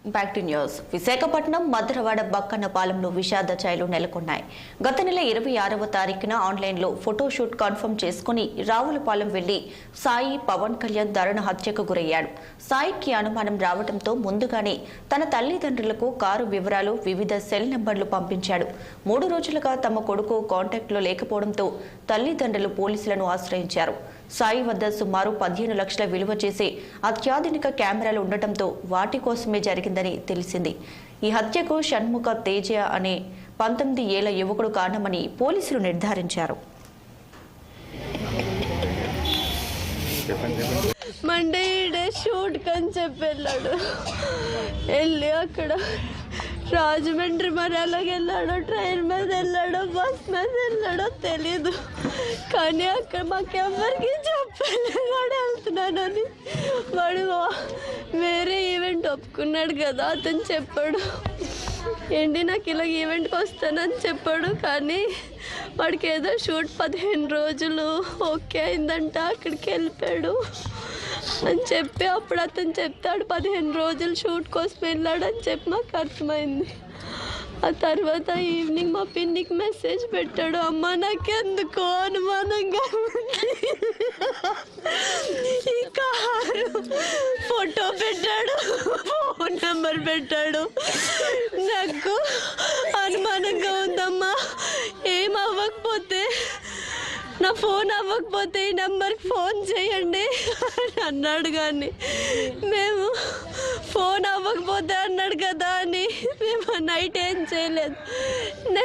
Back to news. Visakhapatnam Madhurawada బక్కన్నపాలెంలో విషాద ఛాయలు నెలకొన్నాయి. గత నెల 26వ తారీఖున ఆన్లైన్లో ఫోటోషూట్ కన్ఫర్మ్ చేసుకుని రావులపాలెం వెళ్లి సాయి పవన్ కళ్యాణ్ దారుణ హత్యకు గురయ్యాడు. సాయికి అనుమానం రావడంతో ముందుగానే తన తల్లిదండ్రులకు కారు వివరాలు, వివిధ సెల్ నెంబర్లు పంపించాడు. 3 రోజులుగా తమ కొడుకు కాంటాక్ట్లో లేకపోవడంతో తల్లిదండ్రులు పోలీసులను ఆశ్రయించారు. సాయి వద్ద సుమారు 15 లక్షల విలువ చేసే అత్యాధునిక కెమెరాలు ఉండటంతో వాటి కోసమే జరిగిందని తెలిసింది. ఈ హత్యకు షణ్ముఖ తేజ అనే 19 ఏళ్ల యువకుడు కారణమని పోలీసులు నిర్ధారించారు. మండే షూట్ కని చెప్పి వెళ్ళి అక్కడ రాజమండ్రి మరి ఎలాగ వెళ్ళాడో, ట్రైన్ మీద వెళ్ళాడో, బస్ మీద వెళ్ళాడో తెలీదు. కానీ అక్కడ మాకెవ్వరికి చెప్పలేదు వాడు వెళ్తున్నానని. వాడు వేరే ఈవెంట్ ఒప్పుకున్నాడు కదా, అతను చెప్పాడు ఏంటి నాకు ఇలా ఈవెంట్కి వస్తానని చెప్పాడు. కానీ వాడికి ఏదో షూట్ 15 రోజులు ఓకే అయిందంట, అక్కడికి వెళ్ళిపోయాడు అని చెప్పి అప్పుడు అతను చెప్తాడు 15 రోజులు షూట్ కోసం వెళ్ళాడని చెప్పి మాకు అర్థమైంది. ఆ తర్వాత ఈవినింగ్ మా పిన్నికి మెసేజ్ పెట్టాడు, అమ్మ నాకెందుకో అనుమానంగా ఈ కారు ఫోటో పెట్టాడు, ఫోన్ నెంబర్ పెట్టాడు, నాకు అనుమానంగా ఉందమ్మా, ఏం అవ్వకపోతే నా ఫోన్ అవ్వకపోతే ఈ నెంబర్కి ఫోన్ చేయండి అని అన్నాడు. కానీ మేము ఫోన్ అవ్వకపోతే అన్నాడు కదా అని మేము నైట్ ఏం చేయలేదు.